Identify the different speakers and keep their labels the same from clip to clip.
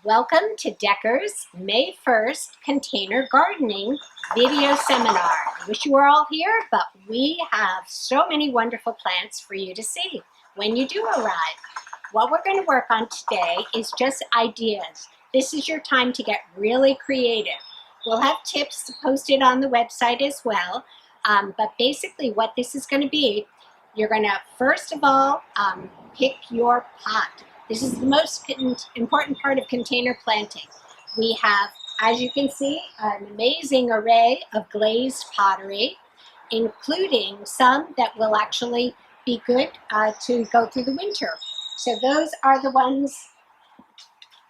Speaker 1: Welcome to Decker's May 1st Container Gardening video seminar. I wish you were all here, but we have so many wonderful plants for you to see when you do arrive. What we're going to work on today is just ideas. This is your time to get really creative. We'll have tips posted on the website as well, but basically what this is going to be, you're going to first of all pick your pot. This is the most important part of container planting. We have, as you can see, an amazing array of glazed pottery, including some that will actually be good to go through the winter. So those are the ones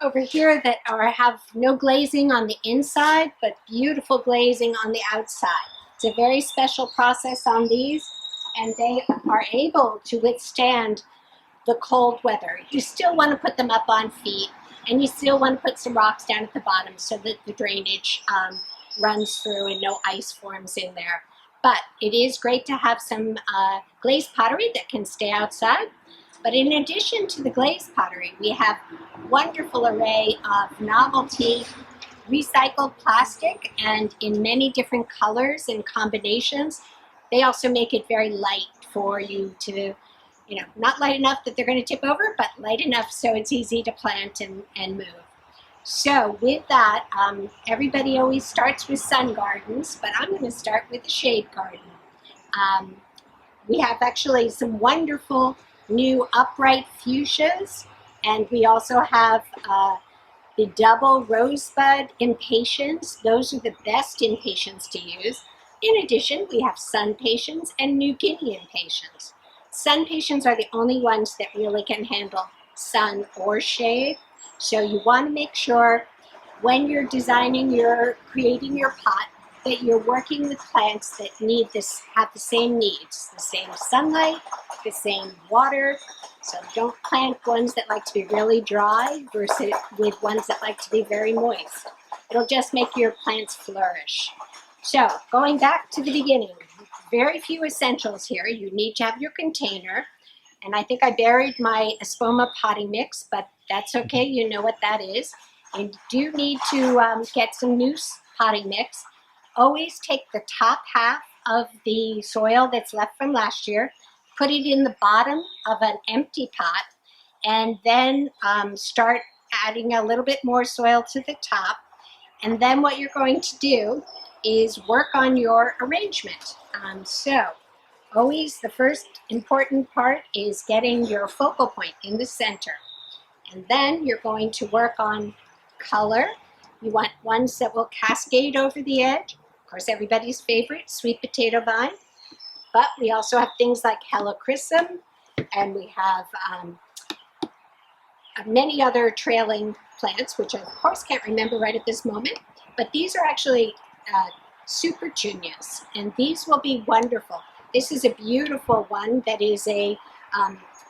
Speaker 1: over here that have no glazing on the inside, but beautiful glazing on the outside. It's a very special process on these, and they are able to withstand the cold weather. You still want to put them up on feet, and you still want to put some rocks down at the bottom so that the drainage runs through and no ice forms in there. But it is great to have some glazed pottery that can stay outside. But in addition to the glazed pottery, we have a wonderful array of novelty recycled plastic, and in many different colors and combinations. They also make it very light for you to, not light enough that they're going to tip over, but light enough so it's easy to plant and move. So with that, everybody always starts with sun gardens, but I'm going to start with a shade garden. We have actually some wonderful new upright fuchsias, and we also have the double rosebud impatiens. Those are the best impatiens to use. In addition, we have sun patiens and New Guinea impatiens. Sun patiens are the only ones that really can handle sun or shade. So you want to make sure when you're creating your pot, that you're working with plants that have the same needs, the same sunlight, the same water. So don't plant ones that like to be really dry versus with ones that like to be very moist. It'll just make your plants flourish. So going back to the beginning, very few essentials here. You need to have your container, and I think I buried my Espoma potting mix, but that's okay. You know what that is. You do need to get some loose potting mix. Always take the top half of the soil that's left from last year, put it in the bottom of an empty pot, and then start adding a little bit more soil to the top. And then what you're going to do is work on your arrangement. So always the first important part is getting your focal point in the center. And then you're going to work on color. You want ones that will cascade over the edge. Of course, everybody's favorite, sweet potato vine. But we also have things like helichrysum, and we have many other trailing plants, which I, of course, can't remember right at this moment. But these are actually Supertunias, and these will be wonderful. This is a beautiful one that is a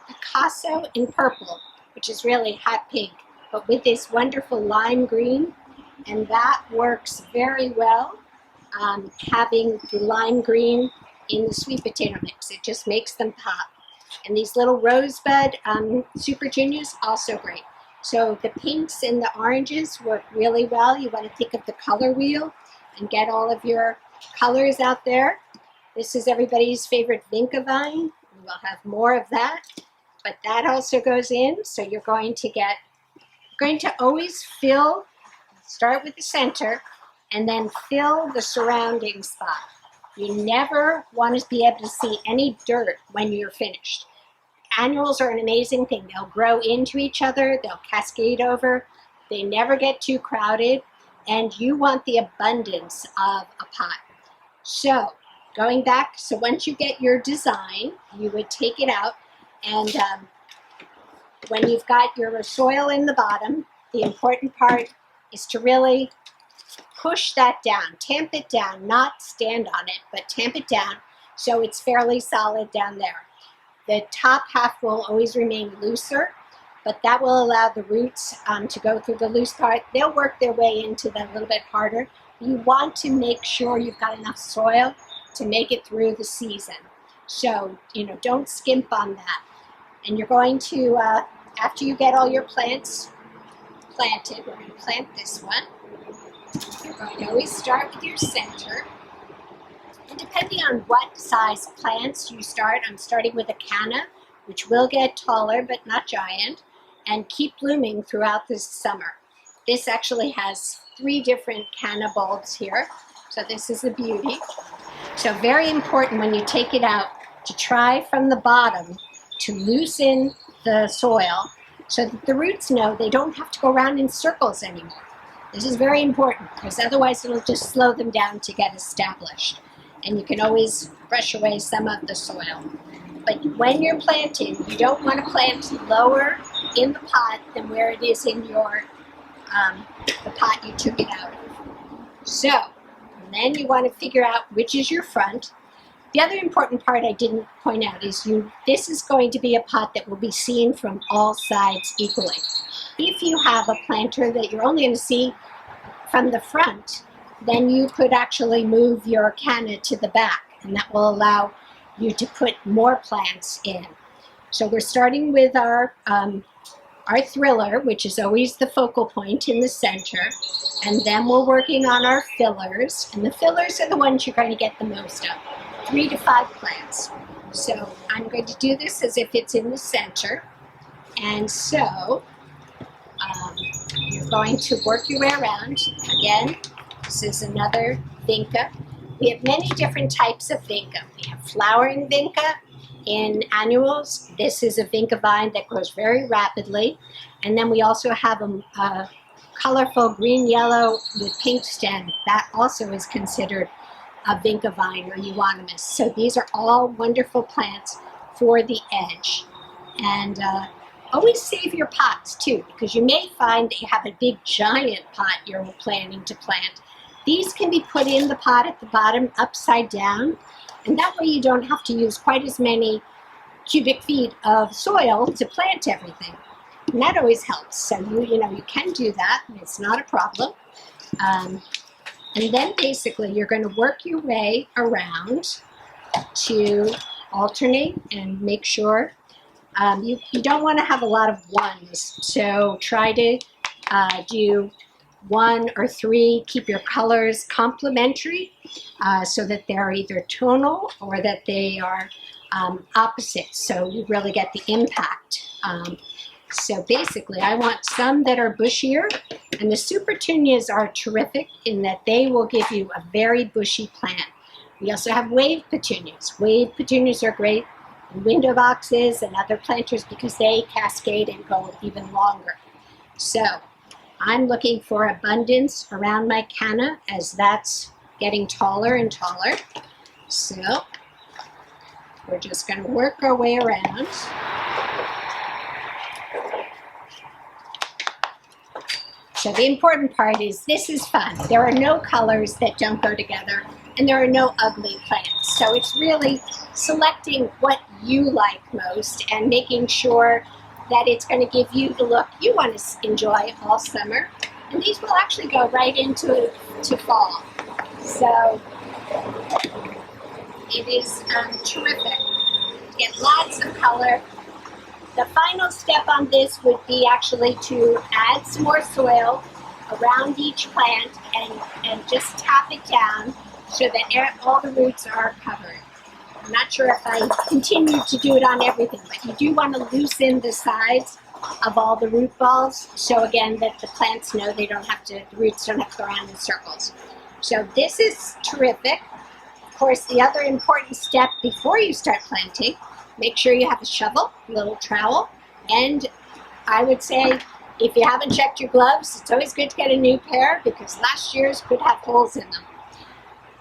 Speaker 1: Picasso in purple, which is really hot pink, but with this wonderful lime green, and that works very well, having the lime green in the sweet potato mix. It just makes them pop. And these little rosebud Supertunias, also great. So the pinks and the oranges work really well. You want to think of the color wheel and get all of your colors out there. This is everybody's favorite vinca vine. We'll have more of that, but that also goes in. So you're going to always start with the center and then fill the surrounding spot. You never want to be able to see any dirt when you're finished. Annuals are an amazing thing. They'll grow into each other, they'll cascade over, they never get too crowded, and you want the abundance of a pot. So going back, so once you get your design, you would take it out, and when you've got your soil in the bottom, the important part is to really push that down, tamp it down, not stand on it, but tamp it down so it's fairly solid down there. The top half will always remain looser, but that will allow the roots to go through the loose part. They'll work their way into that a little bit harder. You want to make sure you've got enough soil to make it through the season. So, don't skimp on that. And you're going to, after you get all your plants planted. We're going to plant this one. You're going to always start with your center. And depending on what size plants you start, I'm starting with a canna, which will get taller but not giant, and keep blooming throughout this summer. This actually has 3 different canna bulbs here, so this is a beauty. So very important when you take it out to try from the bottom to loosen the soil so that the roots know they don't have to go around in circles anymore. This is very important because otherwise it'll just slow them down to get established. And you can always brush away some of the soil. But when you're planting, you don't want to plant lower in the pot than where it is in your the pot you took it out of. So, and then you want to figure out which is your front. The other important part I didn't point out is this is going to be a pot that will be seen from all sides equally. If you have a planter that you're only going to see from the front, then you could actually move your canna to the back, and that will allow you to put more plants in. So we're starting with our thriller, which is always the focal point in the center, and then we're working on our fillers, and the fillers are the ones you're going to get the most of, 3 to 5 plants. So I'm going to do this as if it's in the center, and so you're going to work your way around. Again, this is another vinca. We have many different types of vinca. We have flowering vinca in annuals. This is a vinca vine that grows very rapidly. And then we also have a colorful green-yellow with pink stem. That also is considered a vinca vine or euonymus. So these are all wonderful plants for the edge. And always save your pots too, because you may find that you have a big giant pot you're planning to plant. These can be put in the pot at the bottom upside down, and that way you don't have to use quite as many cubic feet of soil to plant everything. And that always helps. So you can do that, and it's not a problem. And then basically you're going to work your way around to alternate and make sure you don't want to have a lot of ones. So try to do 1 or 3, keep your colors complementary so that they're either tonal or that they are opposite, so you really get the impact. So basically I want some that are bushier, and the Supertunias are terrific in that they will give you a very bushy plant. We also have wave petunias. Wave petunias are great in window boxes and other planters because they cascade and go even longer. So I'm looking for abundance around my canna as that's getting taller and taller. So we're just going to work our way around. So the important part is this is fun. There are no colors that don't go together, and there are no ugly plants. So it's really selecting what you like most and making sure that it's going to give you the look you want to enjoy all summer. And these will actually go right into fall. So it is terrific. Get lots of color. The final step on this would be actually to add some more soil around each plant and just tap it down so that all the roots are covered. I'm not sure if I continue to do it on everything, but you do want to loosen the sides of all the root balls so again that the plants know the roots don't have to go around in circles. So this is terrific. Of course, the other important step before you start planting, make sure you have a shovel, a little trowel, and I would say if you haven't checked your gloves, it's always good to get a new pair because last year's could have holes in them.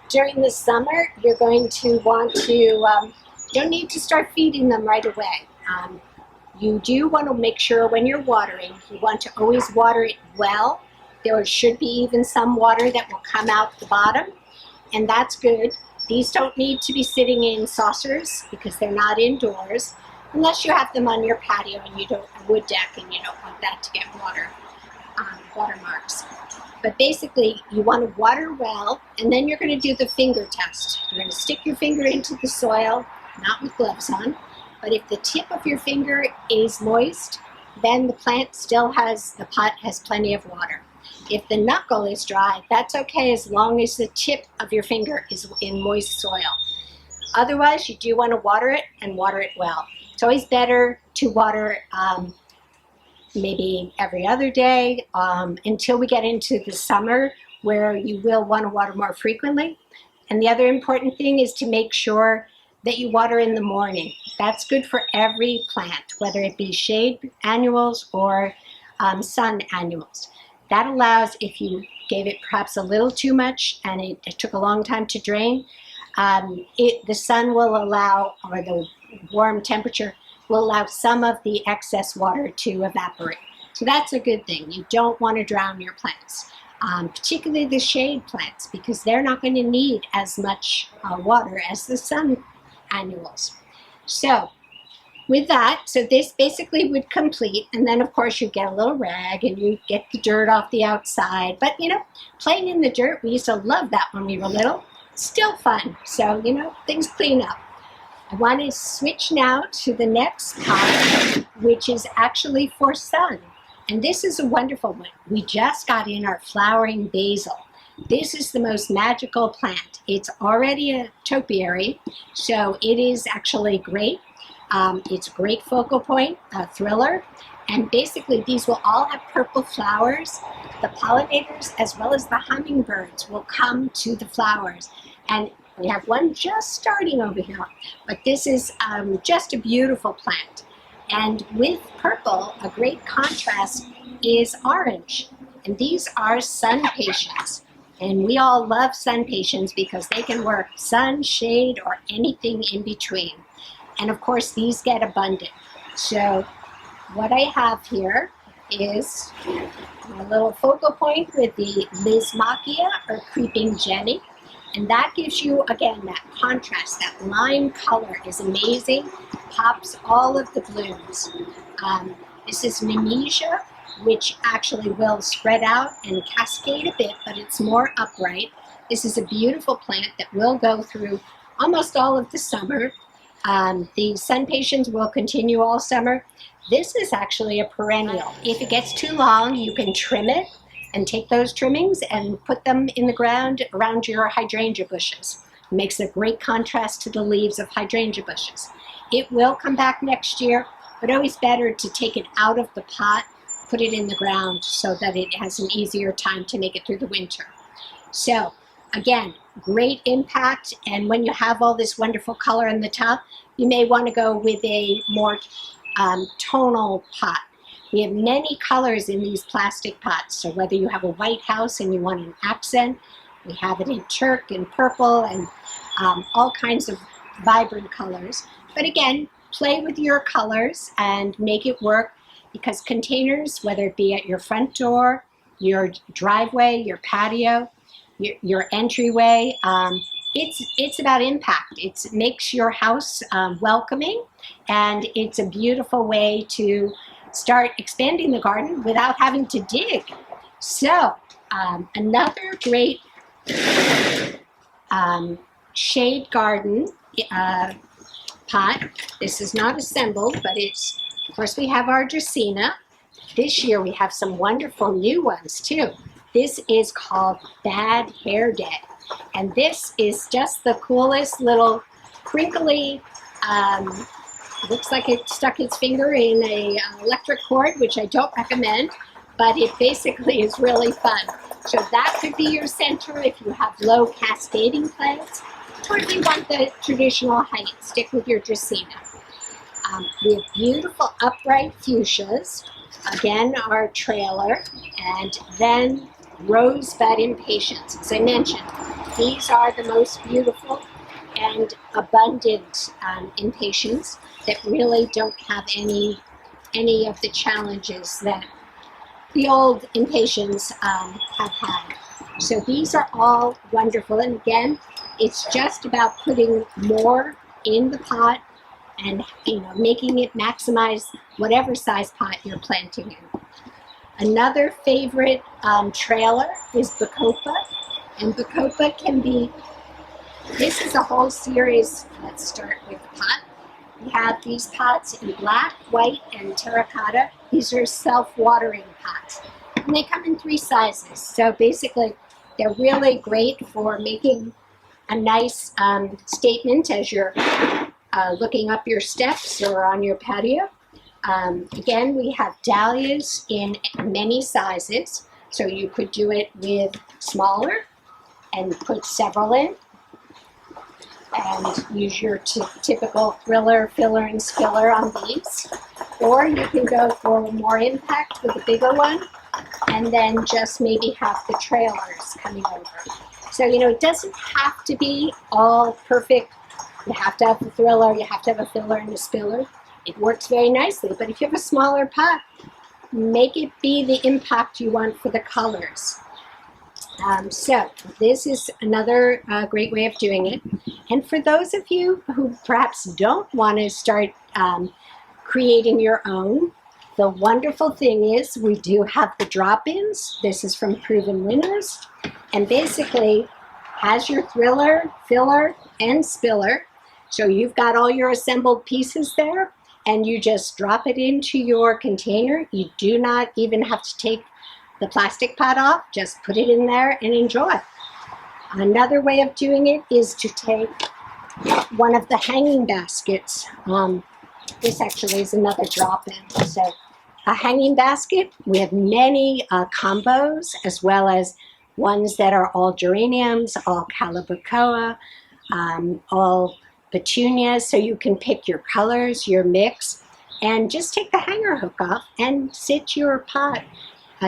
Speaker 1: During the summer, you're going to want to, you don't need to start feeding them right away. You do want to make sure when you're watering, you want to always water it well. There should be even some water that will come out the bottom, and that's good. These don't need to be sitting in saucers because they're not indoors, unless you have them on your patio and you don't a wood deck and you don't want that to get watermarks. But basically, you want to water well, and then you're going to do the finger test. You're going to stick your finger into the soil, not with gloves on, but if the tip of your finger is moist, then the pot has plenty of water. If the knuckle is dry, that's okay as long as the tip of your finger is in moist soil. Otherwise, you do want to water it and water it well. It's always better to water maybe every other day until we get into the summer, where you will want to water more frequently. And the other important thing is to make sure that you water in the morning. That's good for every plant, whether it be shade annuals or sun annuals. That allows, if you gave it perhaps a little too much and it took a long time to drain, the sun will allow, or the warm temperature will allow some of the excess water to evaporate. So that's a good thing. You don't want to drown your plants, particularly the shade plants, because they're not going to need as much water as the sun annuals. So with that, so this basically would complete, and then of course you get a little rag and you get the dirt off the outside. But you know, playing in the dirt, we used to love that when we were little. Still fun. So you know, things clean up. I want to switch now to the next pot, which is actually for sun. And this is a wonderful one. We just got in our flowering basil. This is the most magical plant. It's already a topiary, so it is actually great. It's a great focal point, a thriller, and basically these will all have purple flowers. The pollinators as well as the hummingbirds will come to the flowers, and we have one just starting over here, but this is just a beautiful plant. And with purple, a great contrast is orange, and these are sun patience. And we all love sun patience because they can work sun, shade, or anything in between. And of course, these get abundant. So what I have here is a little focal point with the Lysimachia, or creeping jenny. And that gives you, again, that contrast. That lime color is amazing, pops all of the blooms. This is Nemesia, which actually will spread out and cascade a bit, but it's more upright. This is a beautiful plant that will go through almost all of the summer. The sun patience will continue all summer. This is actually a perennial. If it gets too long, you can trim it and take those trimmings and put them in the ground around your hydrangea bushes. It makes a great contrast to the leaves of hydrangea bushes. It will come back next year, but always better to take it out of the pot, put it in the ground so that it has an easier time to make it through the winter. So again, great impact, and when you have all this wonderful color in the top, you may want to go with a more tonal pot. We have many colors in these plastic pots, so whether you have a white house and you want an accent, we have it in Turk and purple and all kinds of vibrant colors. But again, play with your colors and make it work, because containers, whether it be at your front door, your driveway, your patio, your entryway, it's about impact. It makes your house welcoming, and it's a beautiful way to start expanding the garden without having to dig. So another great shade garden pot. This is not assembled, but it's, of course, we have our Dracaena. This year we have some wonderful new ones too. This is called Bad Hair Day. And this is just the coolest little crinkly, looks like it stuck its finger in an electric cord, which I don't recommend, but it basically is really fun. So that could be your center if you have low cascading plants, or if you want the traditional height, stick with your Dracaena. We have beautiful upright fuchsias, again our trailer, and then Bed Impatience. As I mentioned, these are the most beautiful and abundant impatiens that really don't have any of the challenges that the old impatiens have had. So these are all wonderful, and again, it's just about putting more in the pot and making it maximize whatever size pot you're planting in. Another favorite trailer is Bacopa, and Bacopa can be, this is a whole series. Let's start with the pot. We have these pots in black, white, and terracotta. These are self-watering pots. And they come in 3 sizes. So basically, they're really great for making a nice statement as you're looking up your steps or on your patio. Again, we have dahlias in many sizes. So you could do it with smaller and put several in. And use your typical thriller, filler, and spiller on these. Or you can go for more impact with a bigger one, and then just maybe have the trailers coming over. So, you know, it doesn't have to be all perfect. You have to have the thriller, you have to have a filler and a spiller. It works very nicely, but if you have a smaller pot, make it be the impact you want for the colors. So this is another great way of doing it. And for those of you who perhaps don't want to start creating your own, the wonderful thing is we do have the drop-ins. This is from Proven Winners. And basically has your thriller, filler, and spiller. So you've got all your assembled pieces there, and you just drop it into your container. You do not even have to take the plastic pot off, just put it in there and enjoy. Another way of doing it is to take one of the hanging baskets. This actually is another drop-in. So a hanging basket, we have many combos, as well as ones that are all geraniums, all calibrachoa, all petunias, so you can pick your colors, your mix, and just take the hanger hook off and sit your pot.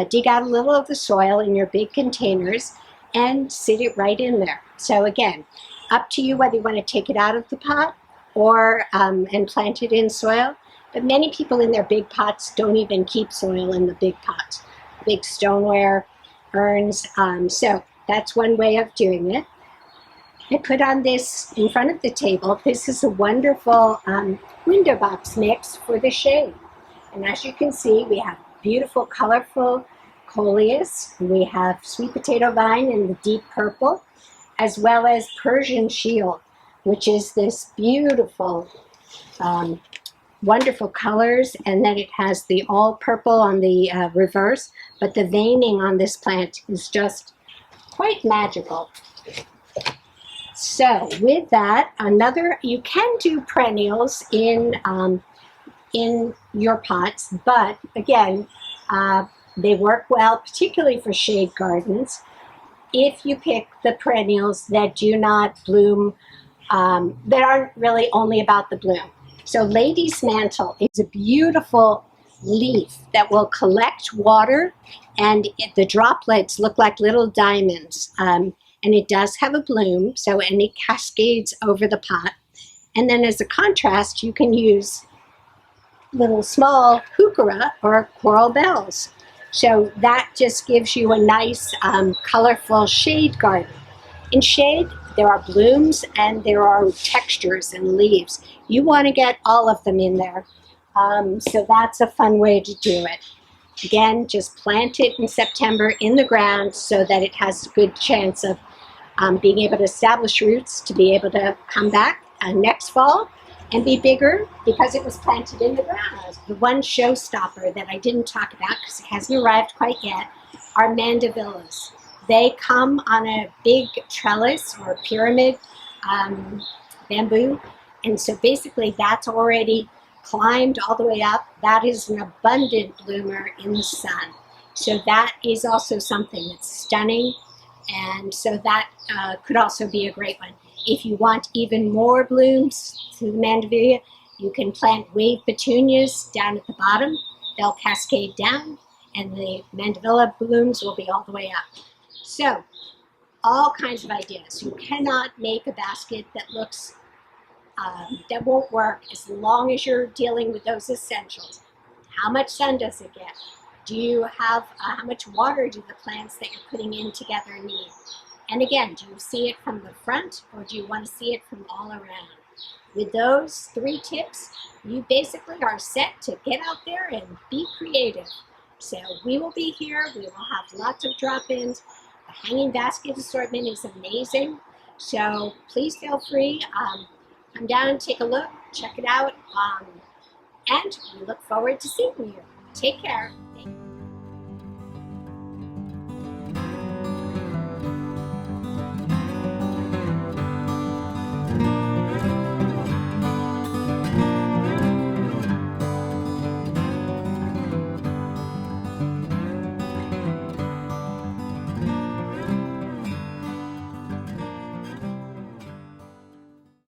Speaker 1: Dig out a little of the soil in your big containers and sit it right in there. So again, up to you whether you want to take it out of the pot or and plant it in soil. But many people in their big pots don't even keep soil in the big pots, big stoneware, urns. So that's one way of doing it. I put on this in front of the table. This is a wonderful window box mix for the shade. And as you can see, we have beautiful, colorful coleus. We have sweet potato vine in the deep purple, as well as Persian shield, which is this beautiful, wonderful colors. And then it has the all purple on the reverse, but the veining on this plant is just quite magical. So with that, you can do perennials in your pots, but again, they work well, particularly for shade gardens, if you pick the perennials that do not bloom, that aren't really only about the bloom. So Lady's Mantle is a beautiful leaf that will collect water, and the droplets look like little diamonds. And it does have a bloom, and it cascades over the pot. And then as a contrast, you can use little small heuchera or coral bells. So that just gives you a nice colorful shade garden. In shade, there are blooms and there are textures and leaves. You want to get all of them in there. So that's a fun way to do it. Again, just plant it in September in the ground so that it has a good chance of being able to establish roots to be able to come back next fall and be bigger because it was planted in the ground. The one showstopper that I didn't talk about because it hasn't arrived quite yet are Mandevillas. They come on a big trellis or pyramid bamboo, and so basically that's already climbed all the way up. That is an abundant bloomer in the sun. So that is also something that's stunning, and so that could also be a great one. If you want even more blooms to the Mandevilla, you can plant wave petunias down at the bottom. They'll cascade down, and the Mandevilla blooms will be all the way up. So, all kinds of ideas. You cannot make a basket that looks, that won't work as long as you're dealing with those essentials. How much sun does it get? Do you have, how much water do the plants that you're putting in together need? And again, do you see it from the front or do you want to see it from all around? With those 3 tips, you basically are set to get out there and be creative. So we will be here. We will have lots of drop-ins. The hanging basket assortment is amazing. So please feel free. Come down and take a look. check it out. And we look forward to seeing you. Take care.